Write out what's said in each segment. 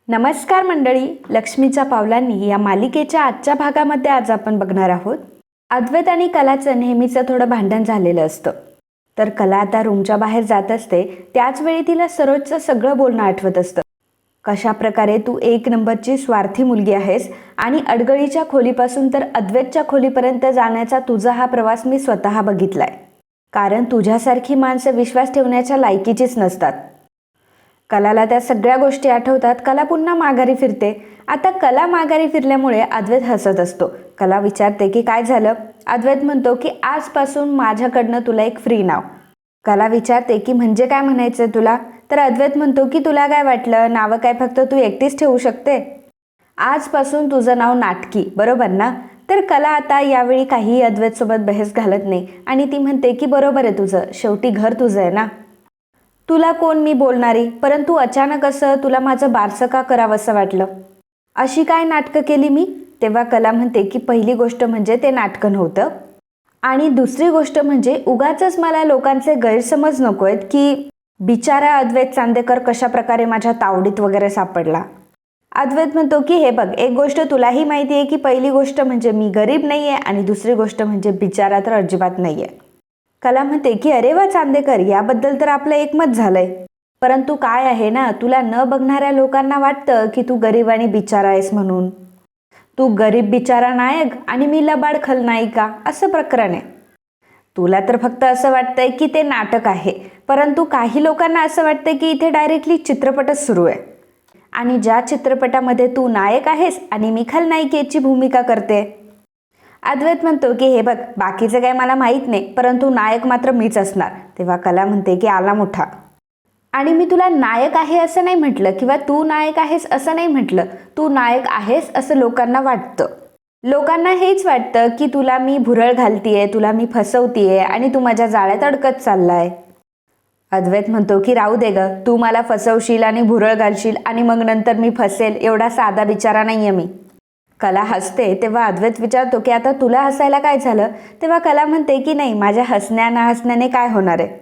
नमस्कार मंडळी, लक्ष्मीच्या पावलांनी या मालिकेच्या आजच्या भागामध्ये आज आपण बघणार आहोत. अद्वैत आणि कलाचं नेहमीचं थोडं भांडण झालेलं असतं. तर कला आता रूमच्या बाहेर जात असते. त्याच वेळी तिला सरोजचं सगळं बोलणं आठवत असतं. कशा प्रकारे तू एक नंबरची स्वार्थी मुलगी आहेस आणि अडगळीच्या खोलीपासून तर अद्वैतच्या खोलीपर्यंत जाण्याचा तुझा हा प्रवास मी स्वतः बघितलाय. कारण तुझ्यासारखी माणसं विश्वास ठेवण्याच्या लायकीचीच नसतात. कलाला त्या सगळ्या गोष्टी आठवतात. कला पुन्हा माघारी फिरते. आता कला माघारी फिरल्यामुळे अद्वैत हसत असतो. कला विचारते की काय झालं. अद्वैत म्हणतो की आजपासून माझ्याकडनं तुला एक फ्री नाव. कला विचारते की म्हणजे काय म्हणायचं तुला. तर अद्वैत म्हणतो की तुला काय वाटलं, नावं काय फक्त तू एकटीच ठेवू शकते. आजपासून तुझं नाव नाटकी, बरोबर ना. तर कला आता यावेळी काही अद्वैतसोबत बहस घालत नाही आणि ती म्हणते की बरोबर आहे तुझं, शेवटी घर तुझं आहे ना. तुला कोण मी बोलणारी, परंतु अचानक असं तुला माझं बारसं का करावंसं वाटलं. अशी काय नाटकं केली मी. तेव्हा कला म्हणते की पहिली गोष्ट म्हणजे ते नाटकं नव्हतं आणि दुसरी गोष्ट म्हणजे उगाचच मला लोकांचे गैरसमज नको आहेत की बिचारा अद्वैत चांदेकर कशा प्रकारे माझ्या तावडीत वगैरे सापडला. अद्वैत म्हणतो की हे बघ, एक गोष्ट तुलाही माहिती आहे की पहिली गोष्ट म्हणजे मी गरीब नाही आहे आणि दुसरी गोष्ट म्हणजे बिचारा तर अजिबात नाही आहे. कला म्हणते की अरे वा चांदेकर, याबद्दल तर आपलं एकमत झालंय. परंतु काय आहे ना, तुला न बघणाऱ्या लोकांना वाटतं की तू गरीब आणि बिचारा आहेस म्हणून. तू गरीब बिचारा नायक आणि मी लबाड खलनायिका, असं प्रकरण आहे. तुला तर फक्त असं वाटतंय की ते नाटक आहे, परंतु काही लोकांना असं वाटतंय की इथे डायरेक्टली चित्रपटच सुरू आहे आणि ज्या चित्रपटामध्ये तू नायक आहेस आणि मी खलनायिकेची भूमिका करते. अद्वैत म्हणतो की हे बघ, बाकीचं काय मला माहीत नाही, परंतु नायक मात्र मीच असणार. तेव्हा कला म्हणते की आला मोठा. आणि मी तुला नायक आहे असं नाही म्हटलं किंवा तू नायक आहेस असं नाही म्हटलं. तू नायक आहेस असं लोकांना वाटतं. लोकांना हेच वाटतं की तुला मी भुरळ घालतीये, तुला मी फसवतीये आणि तू माझ्या जाळ्यात अडकत चाललाय. अद्वैत म्हणतो की राहू दे ग, तू मला फसवशील आणि भुरळ घालशील आणि मग नंतर मी फसेल, एवढा साधा बिचारा नाहीये मी. कला हसते. तेव्हा अद्वैत विचारतो की आता तुला हसायला काय झालं. तेव्हा कला म्हणते की नाही, माझ्या हसण्याने काय होणार आहे.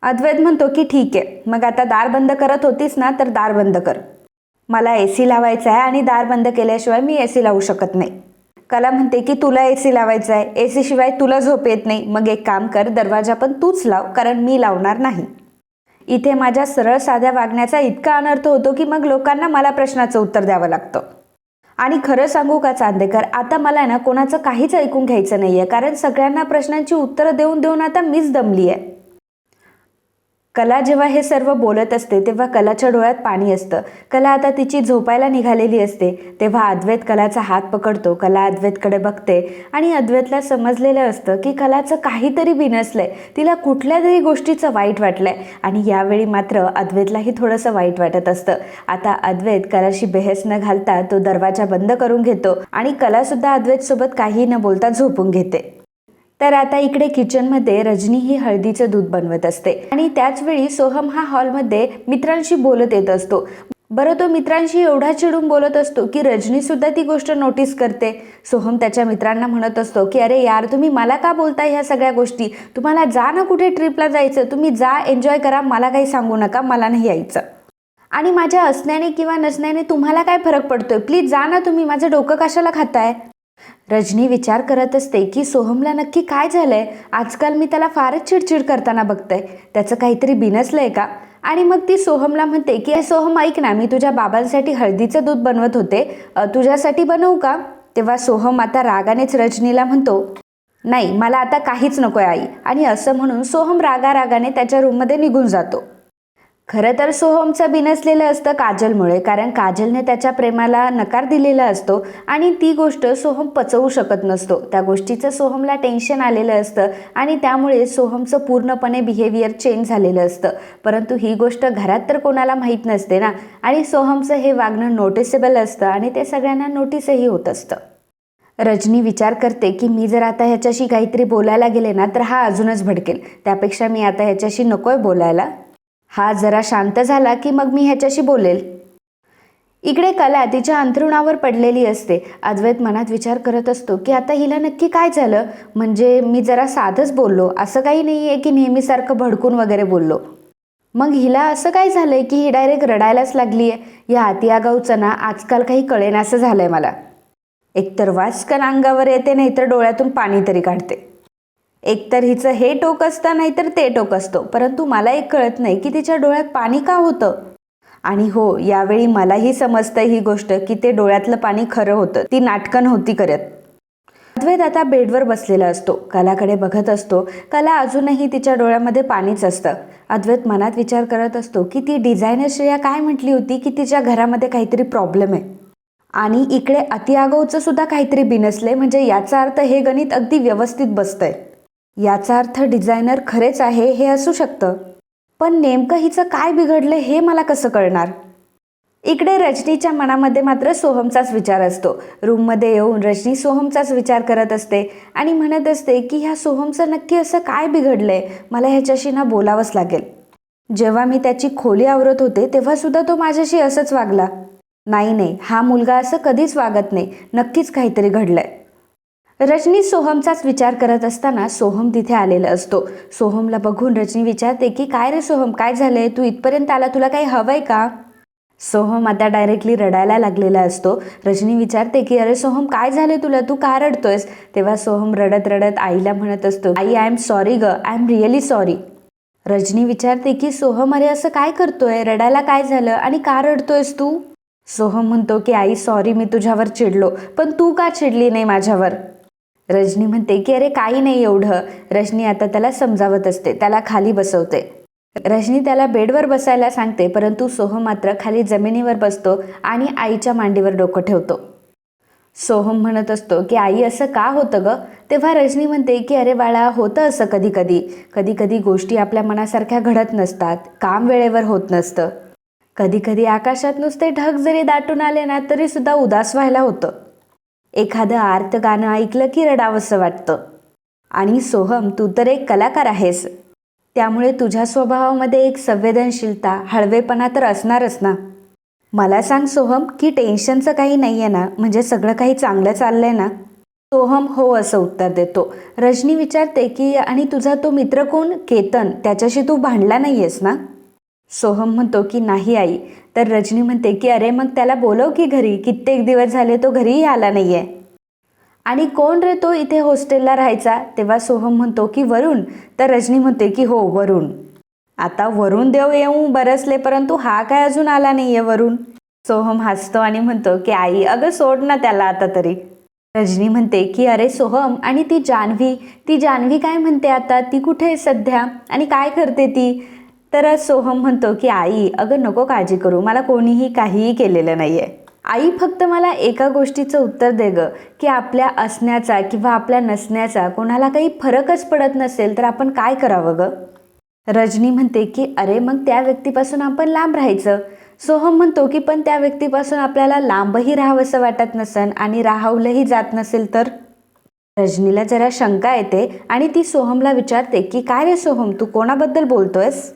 अद्वैत म्हणतो की ठीक आहे, मग आता दार बंद करत होतीस ना, तर दार बंद कर. मला AC लावायचा आहे आणि दार बंद केल्याशिवाय मी AC लावू शकत नाही. कला म्हणते की तुला AC लावायचा आहे, AC शिवाय तुला झोप येत नाही. मग एक काम कर, दरवाजा पण तूच लाव, कारण मी लावणार नाही. इथे माझ्या सरळ साध्या वागण्याचा इतका अनर्थ होतो की मग लोकांना मला प्रश्नाचं उत्तर द्यावं लागतं. आणि खरं सांगू का चांदेकर, आता मला ना कोणाचं काहीच ऐकून घ्यायचं नाहीये, कारण सगळ्यांना प्रश्नांची उत्तरं देऊन देऊन आता मीच दमली आहे. कला जेव्हा हे सर्व बोलत असते तेव्हा कलाच्या डोळ्यात पाणी असतं. कला आता तिची झोपायला निघालेली असते. तेव्हा अद्वैत कलाचा हात पकडतो. कला अद्वैतकडे बघते आणि अद्वैतला समजलेलं असतं की कलाचं काहीतरी बिनसलंय, तिला कुठल्या तरी गोष्टीचं वाईट वाटलंय आणि यावेळी मात्र अद्वैतलाही थोडंसं वाईट वाटत असतं. आता अद्वैत कलाशी बहस न घालता तो दरवाजा बंद करून घेतो आणि कलासुद्धा अद्वैतसोबत काही न बोलता झोपून घेते. तर आता इकडे किचनमध्ये रजनी ही हळदीचं दूध बनवत असते आणि त्याच वेळी सोहम हा हॉलमध्ये मित्रांशी बोलत येत असतो. बरं, तो मित्रांशी एवढा चिडून बोलत असतो की रजनी सुद्धा ती गोष्ट नोटीस करते. सोहम त्याच्या मित्रांना म्हणत असतो की अरे यार, तुम्ही मला का बोलताय ह्या सगळ्या गोष्टी. तुम्हाला जा ना कुठे ट्रिपला जायचं, तुम्ही जा, एन्जॉय करा, मला काही सांगू नका, मला नाही यायचं. आणि माझ्या असण्याने किंवा नसण्याने तुम्हाला काय फरक पडतोय, प्लीज जा ना तुम्ही, माझं डोकं कशाला खाताय. रजनी विचार करत असते की सोहमला नक्की काय झालंय. आजकाल मी त्याला फारच चिडचिड करताना बघते, त्याचं काहीतरी बिनसलंय का. आणि मग ती सोहमला म्हणते की सोहम ऐक ना, मी तुझ्या बाबांसाठी हळदीचं दूध बनवत होते, तुझ्यासाठी बनवू का. तेव्हा सोहम आता रागानेच रजनीला म्हणतो नाही, मला आता काहीच नकोय आई. आणि असं म्हणून सोहम रागाने त्याच्या रूममध्ये निघून जातो. खरं तर सोहमचं बिनसलेलं असतं काजलमुळे, कारण काजलने त्याच्या प्रेमाला नकार दिलेला असतो आणि ती गोष्ट सोहम पचवू शकत नसतो. त्या गोष्टीचं सोहमला टेन्शन आलेलं असतं आणि त्यामुळे सोहमचं पूर्णपणे बिहेवियर चेंज झालेलं असतं. परंतु ही गोष्ट घरात तर कोणाला माहीत नसते ना, आणि सोहमचं हे वागणं नोटिसेबल असतं आणि ते सगळ्यांना नोटीसही होत असतं. रजनी विचार करते की मी जर आता ह्याच्याशी काहीतरी बोलायला गेले ना, तर हा अजूनच भडकेल. त्यापेक्षा मी आता ह्याच्याशी नकोय बोलायला. हा जरा शांत झाला की मग मी ह्याच्याशी बोलेल. इकडे कला तिच्या अंथरुणावर पडलेली असते. अद्वैत मनात विचार करत असतो की आता हिला नक्की काय झालं. म्हणजे मी जरा साधंच बोललो, असं काही नाही आहे की नेहमीसारखं भडकून वगैरे बोललो. मग हिला असं काय झालंय की ही डायरेक्ट रडायलाच लागली आहे? या अति आगाऊचं ना आजकाल काही कळेनासं झालंय मला. एकतर वाचकन अंगावर येते, नाहीतर डोळ्यातून पाणी तरी काढते. एकतर हिचं हे टोक असतं, नाहीतर ते टोक असतो. परंतु मला एक कळत नाही की तिच्या डोळ्यात पाणी का होतं. आणि हो, यावेळी मलाही समजतं ही गोष्ट की ते डोळ्यातलं पाणी खरं होतं, ती नाटकं नव्हती करत. अद्वैत आता बेडवर बसलेला असतो, कलाकडे बघत असतो. कला अजूनही तिच्या डोळ्यामध्ये पाणीच असतं. अद्वैत मनात विचार करत असतो की ती डिझायनर श्रेया काय म्हटली होती की तिच्या घरामध्ये काहीतरी प्रॉब्लेम आहे, आणि इकडे अति आगाऊचं सुद्धा काहीतरी बिनसले. म्हणजे याचा अर्थ हे गणित अगदी व्यवस्थित बसतंय. याचा अर्थ डिझायनर खरेच आहे हे असू शकतं. पण नेमकं हिचं काय बिघडलं हे मला कसं कळणार? इकडे रजनीच्या मनामध्ये मात्र सोहमचाच विचार असतो. रूममध्ये येऊन रजनी सोहमचाच विचार करत असते आणि म्हणत असते की ह्या सोहमचं नक्की असं काय बिघडलंय, मला ह्याच्याशी ना बोलावंच लागेल. जेव्हा मी त्याची खोली आवरत होते तेव्हा सुद्धा तो माझ्याशी असंच वागला. नाही, हा मुलगा असं कधीच वागत नाही, नक्कीच काहीतरी घडलंय. रजनी सोहमचाच विचार करत असताना सोहम तिथे आलेला असतो. सोहमला बघून रजनी विचारते की काय रे सोहम, काय झालंय, तू इथपर्यंत आला, तुला काही हवंय का? सोहम आता डायरेक्टली रडायला लागलेला असतो. रजनी विचारते की अरे सोहम, काय झालं तुला, तू का रडतोयस? तेव्हा सोहम रडत रडत आईला म्हणत असतो, आई, आय एम सॉरी ग, I am really sorry. Rajani विचारते की सोहम, अरे असं काय करतोय, रडायला काय झालं आणि का रडतोयस तू? सोहम म्हणतो की आई सॉरी, मी तुझ्यावर चिडलो, पण तू का चिडली नाही माझ्यावर? रजनी म्हणते की अरे काही नाही एवढं. रजनी आता त्याला समजावत असते, त्याला खाली बसवते. रजनी त्याला बेडवर बसायला सांगते, परंतु सोहम मात्र खाली जमिनीवर बसतो आणि आईच्या मांडीवर डोकं ठेवतो. सोहम म्हणत असतो की आई असं का होतं ग? तेव्हा रजनी म्हणते की अरे बाळा, होतं असं कधी कधी. कधी कधी गोष्टी आपल्या मनासारख्या घडत नसतात, काम वेळेवर होत नसतं. कधी कधी आकाशात नुसते ढग जरी दाटून आले ना तरी सुद्धा उदास व्हायला होतं. एखादं आर्त गाणं ऐकलं की रडावंसं वाटतं. आणि सोहम, तू तर एक कलाकार आहेस, त्यामुळे तुझ्या स्वभावामध्ये एक संवेदनशीलता, हळवेपणा तर असणारच ना. मला सांग सोहम, की टेन्शनचं काही नाही आहे ना, म्हणजे सगळं काही चांगलं चाललंय ना? सोहम हो असं उत्तर देतो. रजनी विचारते की आणि तुझा तो मित्र कोण, केतन, त्याच्याशी तू भांडला नाही आहेस ना? सोहम म्हणतो की नाही आई. तर रजनी म्हणते की अरे मग त्याला बोलव की घरी, कित्येक दिवस झाले तो घरीही आला नाही आहे. आणि कोण रे तो इथे हॉस्टेलला राहायचा? तेव्हा सोहम म्हणतो की वरुण. तर रजनी म्हणते की हो, वरुण. आता वरुण देव येऊन बरसले, परंतु हा काय अजून आला नाहीये वरुण. सोहम हसतो आणि म्हणतो की आई, अगं सोड ना त्याला आता तरी. रजनी म्हणते की अरे सोहम, आणि ती जान्हवी काय म्हणते आता, ती कुठे आहे सध्या आणि काय करते ती? तर सोहम म्हणतो की आई, अगं नको काळजी करू, मला कोणीही काहीही केलेलं नाहीये. आई, फक्त मला एका गोष्टीचं उत्तर दे ग, की आपल्या असण्याचा किंवा आपल्या नसण्याचा कोणाला काही फरकच पडत नसेल तर आपण काय करावं ग? रजनी म्हणते की अरे मग त्या व्यक्तीपासून आपण लांब राहायचं. सोहम म्हणतो की पण त्या व्यक्तीपासून आपल्याला लांबही राहावंसं वाटत नसेल आणि राहवलंही जात नसेल तर? रजनीला जरा शंका येते आणि ती सोहमला विचारते की काय रे सोहम, तू कोणाबद्दल बोलतोयस?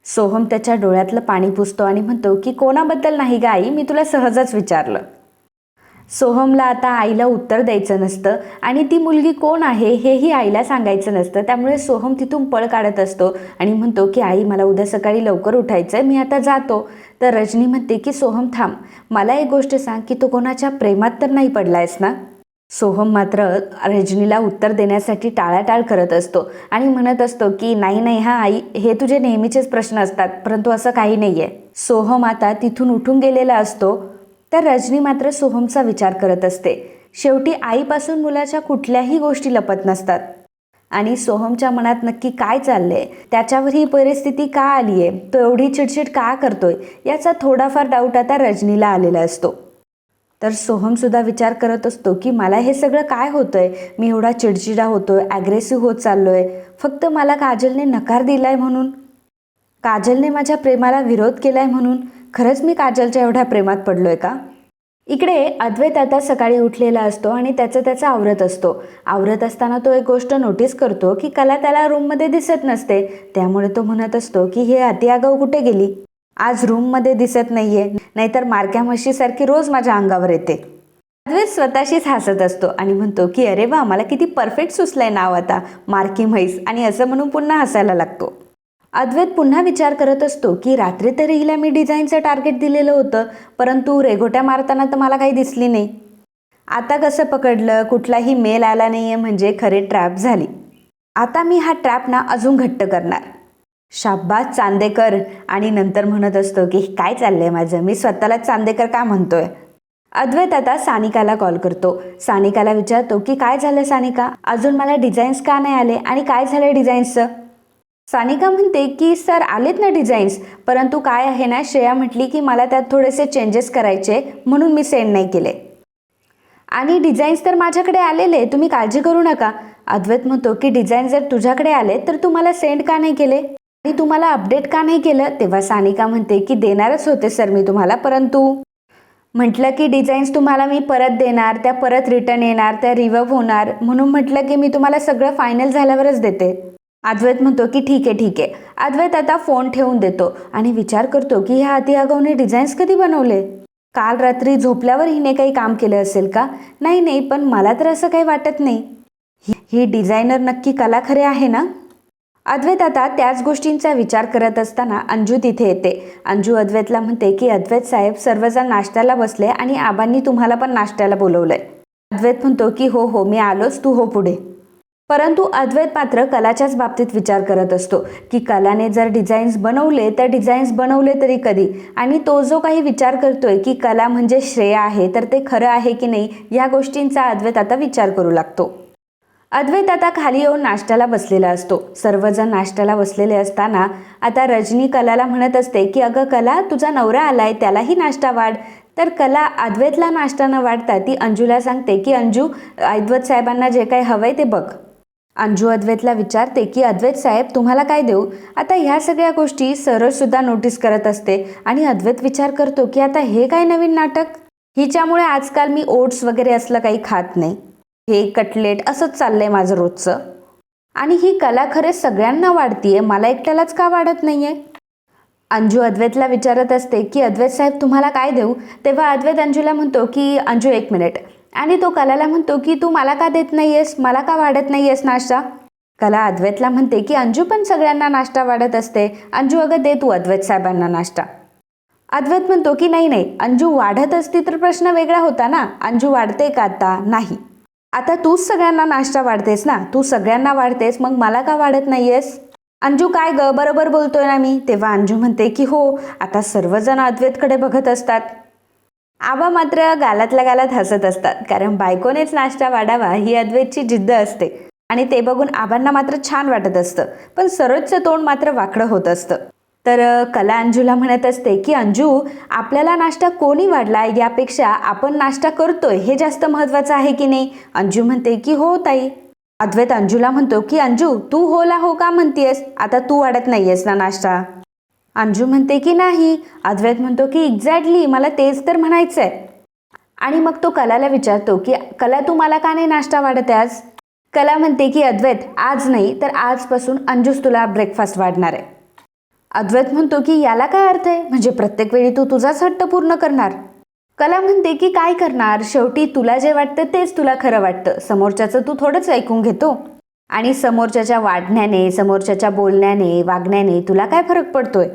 सोहम त्याच्या डोळ्यातलं पाणी पुसतो आणि म्हणतो की कोणाबद्दल नाही ग आई, मी तुला सहजच विचारलं. सोहमला आता आईला उत्तर द्यायचं नसतं आणि ती मुलगी कोण आहे हेही आईला सांगायचं नसतं. त्यामुळे सोहम तिथून पळ काढत असतो आणि म्हणतो की आई, मला उद्या सकाळी लवकर उठायचं आहे, मी आता जातो. तर रजनी म्हणते की सोहम थांब, मला एक गोष्ट सांग की तू कोणाच्या प्रेमात तर नाही पडलायस ना? सोहम मात्र रजनीला उत्तर देण्यासाठी टाळाटाळ करत असतो आणि म्हणत असतो की नाही हा आई, हे तुझे नेहमीचेच प्रश्न असतात, परंतु असं काही नाही आहे. सोहम आता तिथून उठून गेलेला असतो. तर रजनी मात्र सोहमचा विचार करत असते. शेवटी आईपासून मुलाच्या कुठल्याही गोष्टी लपत नसतात आणि सोहमच्या मनात नक्की काय चाललंय, त्याच्यावर ही परिस्थिती का आली आहे, तो एवढी चिडचिड का करतोय, याचा थोडाफार डाऊट आता रजनीला आलेला असतो. तर सोहमसुद्धा विचार करत असतो की मला हे सगळं काय होतंय, मी एवढा चिडचिडा होतोय, ॲग्रेसिव्ह होत चाललोय, फक्त मला काजलने नकार दिलाय म्हणून, काजलने माझ्या प्रेमाला विरोध केलाय म्हणून. खरंच मी काजलच्या एवढ्या प्रेमात पडलोय का? इकडे अद्वैत आता सकाळी उठलेला असतो आणि त्याचा आवरत असतो. आवरत असताना तो एक गोष्ट नोटीस करतो की कला त्याला रूममध्ये दिसत नसते. त्यामुळे तो म्हणत असतो की हे अति आगाऊ कुठे गेली, आज रूममध्ये दिसत नाहीये, नाहीतर मारक्या म्हशीसारखी रोज माझ्या अंगावर येते. अद्वैत स्वतःशीच हसत असतो आणि म्हणतो की अरे वा, मला किती परफेक्ट सुचलंय नाव आता, मारकी म्हैस, आणि असं म्हणून पुन्हा हसायला लागतो. अद्वैत पुन्हा विचार करत असतो की रात्री तरी हिला मी डिझाईनचं टार्गेट दिलेलं होतं, परंतु रेघोट्या मारताना तर मला काही दिसली नाही. आता कसं पकडलं, कुठलाही मेल आला नाही आहे म्हणजे खरे ट्रॅप झाली. आता मी हा ट्रॅप ना अजून घट्ट करणार. शाब्बास चांदेकर. आणि नंतर म्हणत असतो की काय चाललंय माझं, मी स्वतःला चांदेकर का म्हणतोय. अद्वैत आता सानिकाला कॉल करतो. सानिकाला विचारतो की काय झालं सानिका, अजून मला डिझाईन्स का नाही आले आणि काय झालं डिझाईन्सचं. सानिका म्हणते की सर आलेत ना डिझाईन्स, परंतु काय आहे ना, श्रेया म्हटली की मला त्यात थोडेसे चेंजेस करायचे म्हणून मी सेंड नाही केले. आणि डिझाईन्स तर माझ्याकडे आलेले, तुम्ही काळजी करू नका. अद्वैत म्हणतो की डिझाईन जर तुझ्याकडे आले तर तू मला सेंड का नाही केले आणि तुम्हाला अपडेट का नाही केलं. तेव्हा सानिका म्हणते की देणारच होते सर मी तुम्हाला, परंतु म्हटलं की डिझाईन्स तुम्हाला मी परत देणार, त्या परत रिटर्न येणार, त्या रिवर्व होणार, म्हणून म्हटलं की मी तुम्हाला सगळं फायनल झाल्यावरच देते. अद्वैत म्हणतो की ठीक आहे ठीक आहे. अद्वैत आता फोन ठेवून देतो आणि विचार करतो की ह्या अति आगाऊने डिझाईन्स कधी बनवले. काल रात्री झोपल्यावर हिने काही काम केलं असेल का. नाही, पण मला तर असं काही वाटत नाही. ही डिझायनर नक्की कला खरे आहे ना. अद्वैत आता त्याच गोष्टींचा विचार करत असताना अंजू तिथे येते. अंजू अद्वैतला म्हणते की अद्वैत साहेब, सर्वजण नाश्त्याला बसले आणि आबांनी तुम्हाला पण नाश्त्याला बोलवलंय. अद्वैत म्हणतो की हो मी आलोच, तू हो पुढे. परंतु अद्वैत मात्र कलाच्याच बाबतीत विचार करत असतो की कलाने जर डिझाईन्स बनवले तर डिझाईन्स बनवले तरी कधी, आणि तो जो काही विचार करतोय की कला म्हणजे श्रेया आहे, तर ते खरं आहे की नाही या गोष्टींचा अद्वैत आता विचार करू लागतो. अद्वैत आता खाली येऊन नाश्त्याला बसलेला असतो. सर्वजण नाश्त्याला बसलेले असताना आता रजनी कलाला म्हणत असते की अगं कला, तुझा नवरा आलाय, त्यालाही नाश्ता वाढ. तर कला अद्वैतला नाश्ता न वाढता ती अंजूला सांगते की अंजू, अद्वैत साहेबांना जे काही हवंय ते बघ. अंजू अद्वैतला विचारते की अद्वैत साहेब तुम्हाला काय देऊ. आता ह्या सगळ्या गोष्टी सुद्धा नोटीस करत असते आणि अद्वैत विचार करतो की आता हे काय नवीन नाटक. हिच्यामुळे आजकाल मी ओट्स वगैरे असलं काही खात नाही, हे कटलेट असंच चाललंय माझं रोजचं. आणि ही कला खरंच सगळ्यांना वाढतीये, मला एकट्यालाच का वाढत नाहीये. अंजू अद्वैतला विचारत असते की अद्वैत साहेब तुम्हाला काय देऊ. तेव्हा अद्वैत अंजूला म्हणतो की अंजू 1 मिनिट. आणि तो कलाला म्हणतो की तू मला का देत नाहीयेस, मला का वाढत नाहीयेस नाश्ता. कला अद्वैतला म्हणते की अंजू पण सगळ्यांना नाश्ता वाढत असते. अंजू अगं दे तू अद्वैत साहेबांना नाश्ता. अद्वैत म्हणतो की नाही, अंजू वाढत असती तर प्रश्न वेगळा होता ना. अंजू वाढते का आता. नाही, आता तूच सगळ्यांना नाश्ता वाढतेस ना, तू सगळ्यांना वाढतेस, मग मला का वाढत नाहीयेस. अंजू काय ग, बरोबर बोलतोय ना मी. तेव्हा अंजू म्हणते की हो. आता सर्वजण अद्वैतकडे बघत असतात. आबा मात्र गालातल्या गालात हसत असतात, कारण बायकोनेच नाश्ता वाढावा ही अद्वैतची जिद्द असते आणि ते बघून आबांना मात्र छान वाटत असतं, पण सरोजचं तोंड मात्र वाकडं होत असतं. तर कला अंजूला म्हणत असते की अंजू, आपल्याला नाश्ता कोणी वाढला यापेक्षा आपण नाश्ता करतोय हे जास्त महत्त्वाचं आहे की नाही. अंजू म्हणते की हो ताई. अद्वैत अंजूला म्हणतो की अंजू, तू होला हो का म्हणतेस, आता तू वाढत नाहीयेस ना नाश्ता. अंजू म्हणते की नाही. अद्वैत म्हणतो की एक्झॅक्टली, मला तेच तर म्हणायचंय. आणि मग तो कलाला विचारतो की कला, तू मला का नाही नाश्ता वाढत आज. कला म्हणते की अद्वैत, आज नाही तर आजपासून अंजूच तुला ब्रेकफास्ट वाढणार आहे. अद्वैत म्हणतो की याला काय अर्थ आहे, म्हणजे प्रत्येक वेळी तू तुझाच हट्ट पूर्ण करणार. कला म्हणते की काय करणार, शेवटी तुला जे वाटतं तेच तुला खरं वाटतं, समोरच्याचं तू थोडंच ऐकून घेतो. आणि समोरच्याच्या वाढण्याने, समोरच्याच्या बोलण्याने, वागण्याने तुला काय फरक पडतोय.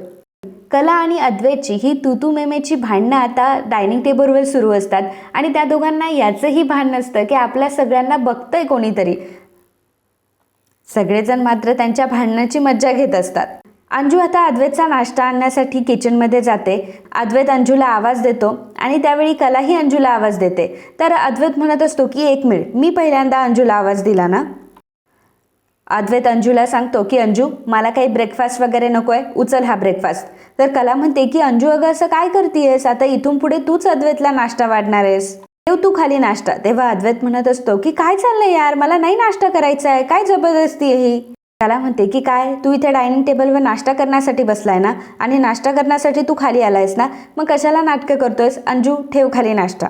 कला आणि अद्वैतची ही तू मेमेची भांडणं आता डायनिंग टेबलवर सुरू असतात आणि त्या दोघांना याचंही भान नसतं की आपल्या सगळ्यांना बघतंय कोणीतरी. सगळेजण मात्र त्यांच्या भांडणाची मज्जा घेत असतात. अंजू आता अद्वैतचा नाश्ता आणण्यासाठी किचनमध्ये जाते. अद्वैत अंजूला आवाज देतो आणि त्यावेळी कलाही अंजूला आवाज देते. तर अद्वैत म्हणत असतो की 1 मिनिट, मी पहिल्यांदा अंजूला आवाज दिला ना. अद्वैत अंजूला सांगतो की अंजू, मला काही ब्रेकफास्ट वगैरे नको आहे, उचल हा ब्रेकफास्ट. तर कला म्हणते की अंजू अगं असं काय करतेयस, आता इथून पुढे तूच अद्वैतला नाश्ता वाढणार आहेस, ठेव तू खाली नाश्ता. तेव्हा अद्वैत म्हणत असतो की काय चाललंय यार, मला नाही नाश्ता करायचा आहे, काय जबरदस्ती आहे ही. कला म्हणते की काय, तू इथे डायनिंग टेबलवर नाश्ता करण्यासाठी बसलाय ना, आणि नाश्ता करण्यासाठी तू खाली आलायस ना, मग कशाला नाटकं करतोयस. अंजू ठेव खाली नाश्ता.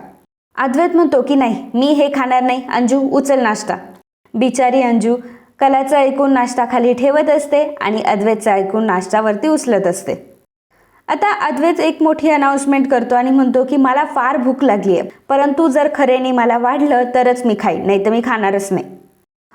अद्वैत म्हणतो की नाही, मी हे खाणार नाही, अंजू उचल नाश्ता. बिचारी अंजू कलाचं ऐकून नाश्ता खाली ठेवत असते आणि अद्वैतचं ऐकून नाश्त्यावरती उचलत असते. आता अद्वैत एक मोठी अनाउन्समेंट करतो आणि म्हणतो की मला फार भूक लागली आहे, परंतु जर खरेने मला वाढलं तरच मी खाईन, नाही तर मी खाणारच नाही.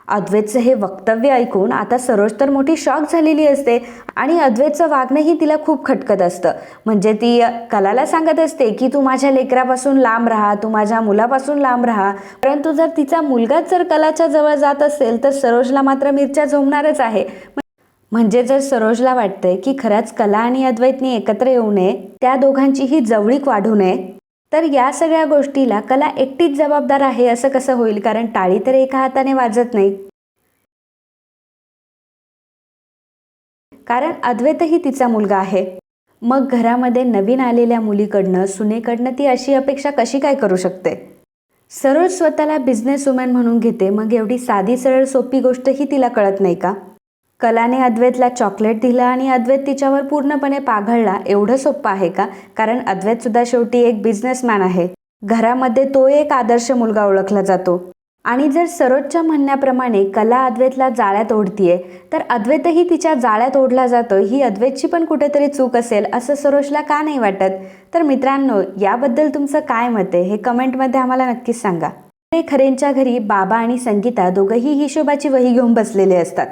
अद्वैतचं हे वक्तव्य ऐकून आता सरोज तर मोठी शॉक झालेली असते आणि अद्वैतचं वागणंही तिला खूप खटकत असतं. म्हणजे ती कलाला सांगत असते की तू माझ्या लेकरापासून लांब राहा, तू माझ्या मुलापासून लांब राहा. परंतु जर तिचा मुलगाच जर कलाच्या जवळ जात असेल तर सरोजला मात्र मिरच्या झोंबणारच आहे. म्हणजे जर सरोजला वाटतंय की खरंच कला आणि अद्वैतनी एकत्र येऊ नये, त्या दोघांचीही जवळीक वाढू नये, तर या सगळ्या गोष्टीला कला एकटीच जबाबदार आहे असं कसं होईल? कारण टाळी तर एका हाताने वाजत नाही. कारण अद्वैतही तिचा मुलगा आहे. मग घरामध्ये नवीन आलेल्या मुलीकडनं, सुनेकडनं ती अशी अपेक्षा कशी काय करू शकते? सरोज स्वतःला बिझनेस वुमन म्हणून घेते, मग एवढी साधी सरळ सोपी गोष्टही तिला कळत नाही का? कलाने अद्वैतला चॉकलेट दिलं आणि अद्वैत तिच्यावर पूर्णपणे पाघळला, एवढं सोपं आहे का? कारण अद्वैत सुद्धा शेवटी एक बिझनेसमॅन आहे. घरामध्ये तो एक आदर्श मुलगा ओळखला जातो. आणि जर सरोजच्या म्हणण्याप्रमाणे कला अद्वैतला जाळ्यात ओढतीये, तर अद्वैतही तिच्या जाळ्यात ओढला जातो, ही अद्वैतची पण कुठेतरी चूक असेल असं सरोजला का नाही वाटत? तर मित्रांनो, याबद्दल तुमचं काय मत आहे हे कमेंटमध्ये आम्हाला नक्कीच सांगा. खरेंच्या घरी बाबा आणि संगीता दोघंही हिशोबाची वही घेऊन बसलेले असतात.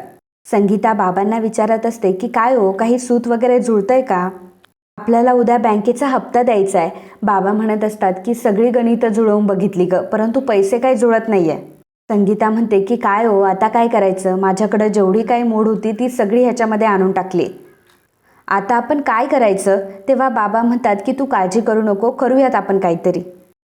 संगीता बाबांना विचारत असते की काय हो, काही सूत वगैरे जुळतंय का? आपल्याला उद्या बँकेचा हप्ता द्यायचा आहे. बाबा म्हणत असतात की सगळी गणितं जुळवून बघितली ग, परंतु पैसे काही जुळत नाहीये. संगीता म्हणते की काय हो, आता काय करायचं? माझ्याकडे जेवढी काही मोड होती ती सगळी ह्याच्यामध्ये आणून टाकली. आता आपण काय करायचं? तेव्हा बाबा म्हणतात की तू काळजी करू नको, करूयात आपण काहीतरी.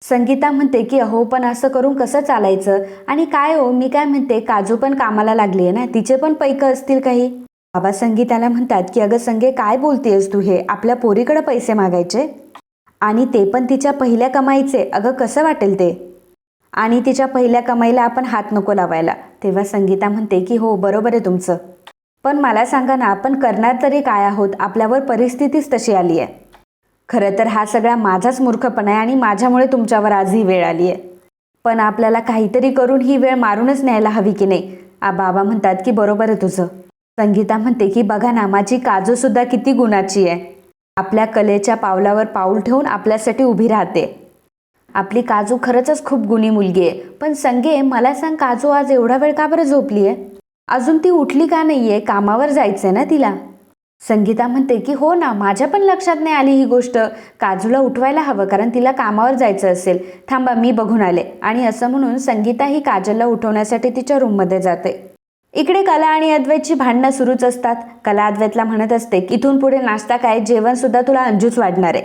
संगीता म्हणते की अहो, पण असं करून कसं चालायचं? आणि काय हो, मी काय म्हणते, काजू पण कामाला लागली आहे ना, तिचे पण पैक असतील काही. बाबा संगीताला म्हणतात की अगं संगे, काय बोलतेस तू? हे आपल्या पोरीकडे पैसे मागायचे आणि ते पण तिच्या पहिल्या कमाईचे. अगं कसं वाटेल ते? आणि तिच्या पहिल्या कमाईला आपण हात नको लावायला. तेव्हा संगीता म्हणते की हो, बरोबर आहे तुमचं, पण मला सांगा ना, आपण करणार तरी काय आहोत? आपल्यावर परिस्थितीच तशी आली आहे. खरं तर हा सगळा माझाच मूर्खपणा आहे आणि माझ्यामुळे तुमच्यावर आज ही वेळ आली आहे. पण आपल्याला काहीतरी करून ही वेळ मारूनच न्यायला हवी की नाही? बाबा म्हणतात की बरोबर आहे तुझं. संगीता म्हणते की बघा ना, माझी काजू सुद्धा किती गुणाची आहे. आपल्या कलेच्या पावलावर पाऊल ठेवून आपल्यासाठी उभी राहते. आपली काजू खरंच खूप गुणी मुलगी आहे. पण संगे, मला सांग, काजू आज एवढा वेळ का बरं झोपली आहे? अजून ती उठली का नाहीये? कामावर जायचंय ना तिला. संगीता म्हणते की हो ना, माझ्या पण लक्षात नाही आली ही गोष्ट. काजूला उठवायला हवं, कारण तिला कामावर जायचं असेल. थांबा, मी बघून आले. आणि असं म्हणून संगीता ही काजलला उठवण्यासाठी तिच्या रूममध्ये जाते. इकडे कला आणि अद्वैतची भांडणं सुरूच असतात. कला अद्वैतला म्हणत असते की इथून पुढे नाश्ता काय, जेवण सुद्धा तुला अंजूच वाढणार आहे.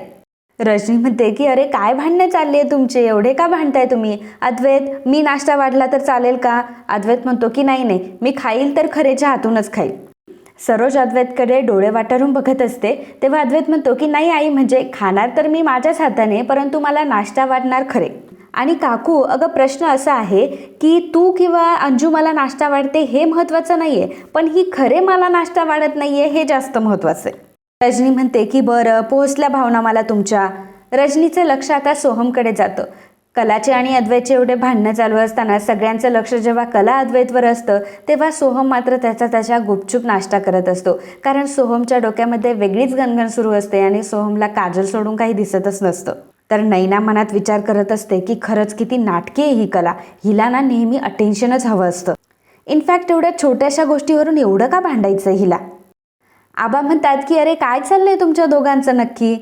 रजनी म्हणते की अरे, काय भांडणं चालली आहे तुमचे? एवढे का भांडताय तुम्ही? अद्वैत, मी नाश्ता वाढला तर चालेल का? अद्वैत म्हणतो की नाही नाही, मी खाईल तर खरेच्या हातूनच खाईल. सरोज अद्वैतकडे डोळे वाटारून बघत असते. तेव्हा अद्वैत म्हणतो की नाही आई, म्हणजे खाणार तर मी माझ्याच हाताने, परंतु मला नाश्ता वाढणार खरे. आणि काकू, अगं प्रश्न असा आहे की तू किंवा अंजू मला नाश्ता वाढते हे महत्त्वाचं नाहीये, पण ही खरे मला नाश्ता वाढत नाहीये हे जास्त महत्त्वाचं आहे. रजनी म्हणते की बरं, पोहोचल्या भावना मला तुमच्या. रजनीचं लक्ष आता सोहमकडे जातं. कलाचे आणि अद्वैतचे एवढे भांडणं चालू असताना सगळ्यांचं लक्ष जेव्हा कला अद्वैतवर असतं, तेव्हा सोहम मात्र त्याच्या गुपचूप नाश्ता करत असतो. कारण सोहमच्या डोक्यामध्ये वेगळीच गणगण सुरू असते आणि सोहमला काजल सोडून काही दिसतच नसतं. तर नैना मनात विचार करत असते की खरंच किती नाटकी आहे ही कला. हिला ना नेहमी अटेन्शनच हवं असतं. इनफॅक्ट एवढ्या छोट्याशा गोष्टीवरून एवढं का भांडायचं हिला? आबा म्हणतात की अरे, काय चाललंय तुमच्या दोघांचं नक्की?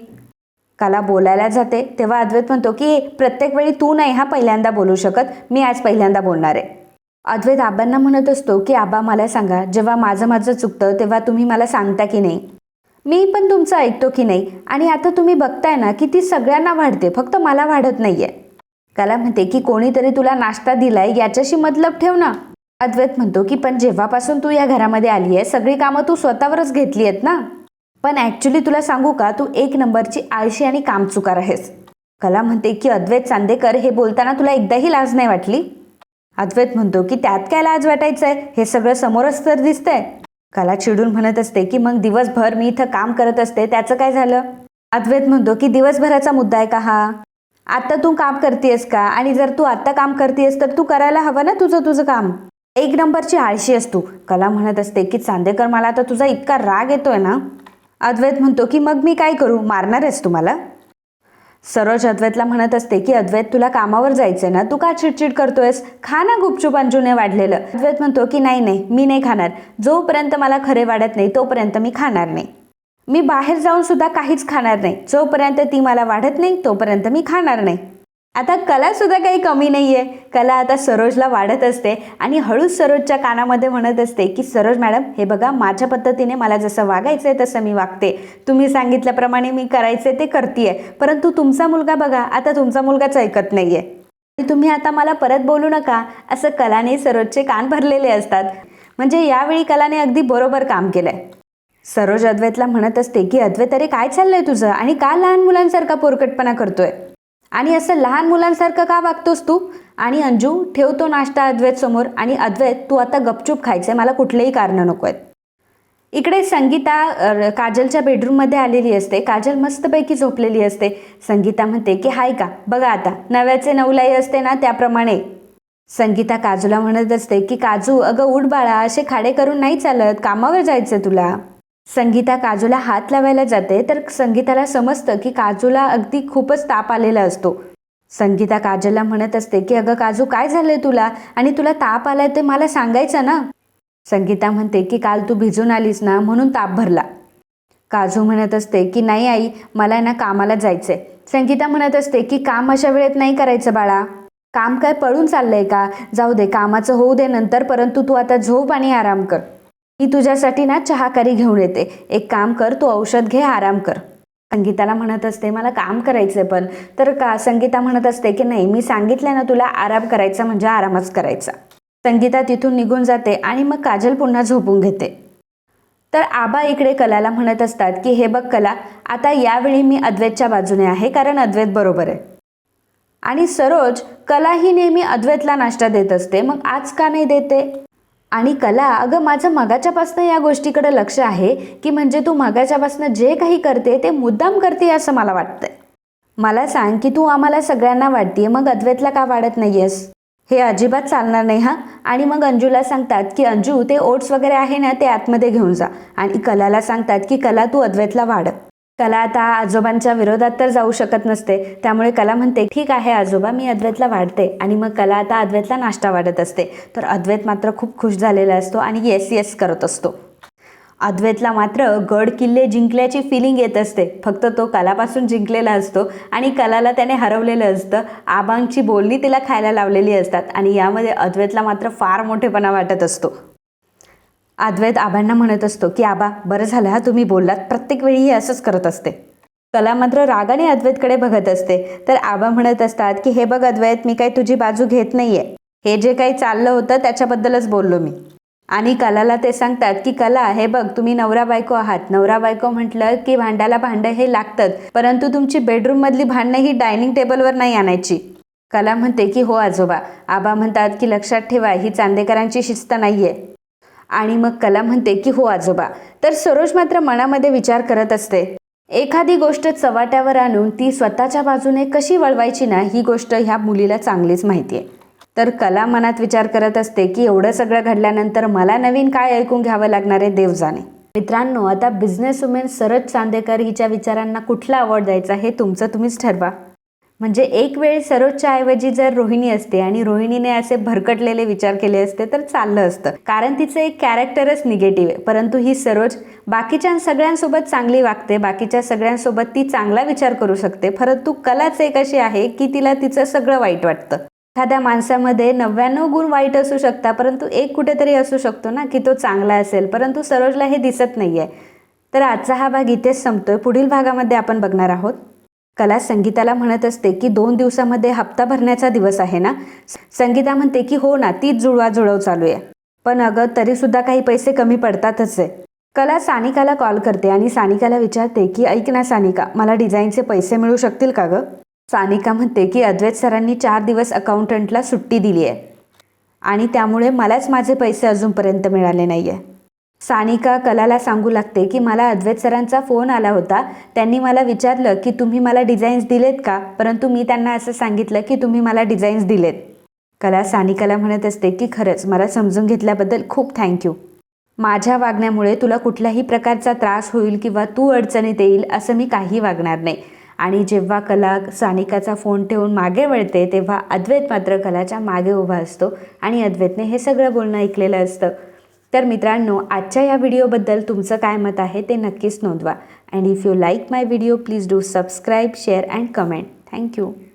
कला बोलायला जाते तेव्हा अद्वैत म्हणतो की प्रत्येक वेळी तू नाही हा पहिल्यांदा बोलू शकत, मी आज पहिल्यांदा बोलणार आहे. अद्वैत आबांना म्हणत असतो की आबा, मला सांगा, जेव्हा माझं चुकतं तेव्हा तुम्ही मला सांगता की नाही? मी पण तुमचं ऐकतो की नाही? आणि आता तुम्ही बघताय ना की ती सगळ्यांना वाढते, फक्त मला वाढत नाहीये. कला म्हणते की कोणीतरी तुला नाश्ता दिलाय याच्याशी मतलब ठेव ना. अद्वैत म्हणतो की पण जेव्हापासून तू या घरामध्ये आली आहे, सगळी कामं तू स्वतःवरच घेतली आहेत ना. पण ॲक्च्युली तुला सांगू का, तू एक नंबरची आळशी आणि कामचुकार आहेस. कला म्हणते की अद्वैत चांदेकर, हे बोलताना तुला एकदाही लाज नाही वाटली? अद्वैत म्हणतो की त्यात काय लाज वाटायचंय, हे सगळं समोरच तर दिसतंय. कला चिडून म्हणत असते की मग दिवसभर मी इथं काम करत असते, त्याचं काय झालं? अद्वैत म्हणतो की दिवसभराचा मुद्दा आहे का हा? आता तू काम करतेस का? आणि जर तू आता काम करतेस तर तू करायला हवं ना तुझं काम. एक नंबरची आळशी आहेस तू. कला म्हणत असते की चांदेकर, मला आता तुझा इतका राग येतोय ना. अद्वैत म्हणतो की मग मी काय करू, मारणार आहेस तुम्हाला? सरोज अद्वैतला म्हणत असते की अद्वैत, तुला कामावर जायचंय ना, तू का चिडचिड करतोयस, खा ना गुपचूप अंजूने वाढलेलं. अद्वैत म्हणतो की नाही नाही, मी नाही खाणार, जोपर्यंत मला खरे वाढत नाही तोपर्यंत मी खाणार नाही. मी बाहेर जाऊन सुद्धा काहीच खाणार नाही, जोपर्यंत ती मला वाढत नाही तोपर्यंत मी खाणार नाही. आता कला सुद्धा काही कमी नाहीये. कला आता सरोजला वाढत असते आणि हळूच सरोजच्या कानामध्ये म्हणत असते की सरोज मॅडम, हे बघा, माझ्या पद्धतीने मला जसं वागायचंय तसं मी वागते, तुम्ही सांगितल्याप्रमाणे मी करायचे ते करतीये, परंतु तुमचा मुलगा बघा, आता तुमचा मुलगाच ऐकत नाहीये, तुम्ही आता मला परत बोलू नका, असं कलाने सरोजचे कान भरलेले असतात. म्हणजे यावेळी कलाने अगदी बरोबर काम केलंय. सरोज अद्वैतला म्हणत असते की अद्वैत, अरे काय चाललंय तुझं, आणि का लहान मुलांसारखा पोरकटपणा करतोय, आणि असं लहान मुलांसारखं का वागतोस तू. आणि अंजू ठेवतो नाश्ता अद्वैत समोर, आणि अद्वैत, तू आता गपचूप खायचंय, मला कुठलेही कारण नको आहेत. इकडे संगीता काजलच्या बेडरूममध्ये आलेली असते. काजल मस्तपैकी झोपलेली असते. संगीता म्हणते की हाय का, बघा आता नव्याचे नवलाई असते ना त्याप्रमाणे. संगीता काजूला म्हणत असते की काजू, अगं उठ बाळा, असे खाडे करून नाही चालत, कामावर जायचं तुला. संगीता काजूला हात लावायला जाते तर संगीताला समजतं की काजूला अगदी खूपच ताप आलेला असतो. संगीता काजलला म्हणत असते की अगं काजू, काय झालंय तुला, आणि तुला ताप आलाय ते मला सांगायचं ना. संगीता म्हणते की काल तू भिजून आलीस ना, म्हणून ताप भरला. काजू म्हणत असते की नाही आई, मला ना कामाला जायचंय. संगीता म्हणत असते की काम अशा वेळेत नाही करायचं बाळा, काम काय पळून चाललंय का, जाऊ दे, कामाचं होऊ दे नंतर, परंतु तू आता झोप आणि आराम कर. मी तुझ्यासाठी ना चहाकारी घेऊन येते, एक काम कर, तू औषध घे, आराम कर. संगीताला म्हणत असते मला काम करायचंय पण. तर का संगीता म्हणत असते की नाही, मी सांगितलं ना तुला, आराम करायचा म्हणजे आरामच करायचा. संगीता तिथून निघून जाते आणि मग काजल पुन्हा झोपून घेते. तर आबा इकडे कलाला म्हणत असतात की हे बघ कला, आता यावेळी मी अद्वैतच्या बाजूने आहे, कारण अद्वैत बरोबर आहे. आणि सरोज, कला ही नेहमी अद्वैतला नाश्ता देत असते, मग आज का नाही देते. आणि कला, अगं माझं मगाच्यापासनं या गोष्टीकडे लक्ष आहे की म्हणजे तू मगाच्यापासनं जे काही करते ते मुद्दाम करते असं मला वाटतंय. मला सांग की तू आम्हाला सगळ्यांना वाढतीये, मग अद्वैतला का वाढत नाहीयेस. हे अजिबात चालणार नाही हा. आणि मग अंजूला सांगतात की अंजू, ते ओट्स वगैरे आहे ना ते आतमध्ये घेऊन जा. आणि कलाला सांगतात की कला, तू अद्वैतला वाढ. कला आता आजोबांच्या विरोधात तर जाऊ शकत नसते, त्यामुळे कला म्हणते ठीक आहे आजोबा, मी अद्वैतला वाढते. आणि मग कला आता अद्वैतला नाश्ता वाढत असते. तर अद्वैत मात्र खूप खुश झालेला असतो आणि येस येस करत असतो. अद्वैतला मात्र गड किल्ले जिंकल्याची फिलिंग येत असते, फक्त तो कलापासून जिंकलेला असतो आणि कलाला त्याने हरवलेलं असतं. आबांची बोलणी तिला खायला लावलेली असतात आणि यामध्ये अद्वैतला मात्र फार मोठेपणा वाटत असतो. अद्वैत आबांना म्हणत असतो की आबा, बरं झालं हा तुम्ही बोललात, प्रत्येक वेळी हे असंच करत असते. कला मात्र रागाने अद्वैतकडे बघत असते. तर आबा म्हणत असतात की हे बघ अद्वैत, मी काही तुझी बाजू घेत नाहीये, हे जे काही चाललं होतं त्याच्याबद्दलच बोललो मी. आणि कलाला ते सांगतात की कला, हे बघ, तुम्ही नवरा बायको आहात, नवरा बायको म्हटलं की भांड्याला भांडं हे लागतं, परंतु तुमची बेडरूम मधली भांडणं ही डायनिंग टेबलवर नाही आणायची. कला म्हणते की हो आजोबा. आबा म्हणतात की लक्षात ठेवा, ही चांदेकरांची शिस्त नाहीये. आणि मग कला म्हणते की हो आजोबा. तर सरोज मात्र मनामध्ये विचार करत असते, एखादी गोष्ट चव्हाट्यावर आणून ती स्वतःच्या बाजूने कशी वळवायची ना, ही गोष्ट ह्या मुलीला चांगलीच माहिती आहे. तर कला मनात विचार करत असते की एवढं सगळं घडल्यानंतर मला नवीन काय ऐकून घ्यावं लागणार आहे देव जाणे. मित्रांनो, आता बिझनेस वुमेन सरोज चांदेकर हिच्या विचारांना कुठला अवॉर्ड द्यायचा हे तुमचं तुम्हीच ठरवा. म्हणजे एक वेळ सरोजच्या ऐवजी जर रोहिणी असते आणि रोहिणीने असे भरकटलेले विचार केले असते तर चाललं असतं, कारण तिचं एक कॅरेक्टरच निगेटिव्ह आहे. परंतु ही सरोज बाकीच्या सगळ्यांसोबत चांगली वागते, बाकीच्या सगळ्यांसोबत ती चांगला विचार करू शकते. परंतु कलाच एक अशी आहे की तिला तिचं सगळं वाईट वाटतं. एखाद्या माणसामध्ये 99 गुण वाईट असू शकतात, परंतु एक कुठेतरी असू शकतो ना की तो चांगला असेल, परंतु सरोजला हे दिसत नाहीये. तर आजचा हा भाग इथेच संपतोय. पुढील भागामध्ये आपण बघणार आहोत. कला संगीताला म्हणत असते की 2 दिवसामध्ये हप्ता भरण्याचा दिवस आहे ना. संगीता म्हणते की हो ना, तीच जुळवाजुळव चालू आहे, पण अगं तरी सुद्धा काही पैसे कमी पडतातच आहे. कला सानिकाला कॉल करते आणि सानिकाला विचारते की ऐक ना सानिका, मला डिझाईनचे पैसे मिळू शकतील का गं. सानिका म्हणते की अद्वैत सरांनी 4 दिवस अकाउंटंटला सुट्टी दिली आहे आणि त्यामुळे मलाच माझे पैसे अजूनपर्यंत मिळाले नाही आहे. सानिका कलाला सांगू लागते की मला अद्वैत सरांचा फोन आला होता, त्यांनी मला विचारलं की तुम्ही मला डिझाईन्स दिलेत का, परंतु मी त्यांना असं सांगितलं की तुम्ही मला डिझाईन्स दिलेत. कला सानिकाला म्हणत असते की खरंच मला समजून घेतल्याबद्दल खूप थँक्यू. माझ्या वागण्यामुळे तुला कुठल्याही प्रकारचा त्रास होईल किंवा तू अडचणीत येईल असं मी काही वागणार नाही. आणि जेव्हा कला सानिकाचा फोन ठेवून मागे वळते तेव्हा अद्वैत मात्र कलाच्या मागे उभा असतो आणि अद्वैतने हे सगळं बोलणं ऐकलेलं असतं. तर मित्रांनो, आजच्या या व्हिडिओबद्दल तुमचं काय मत आहे ते नक्कीच नोंदवा. And if you like my video please do subscribe, share and comment. Thank you.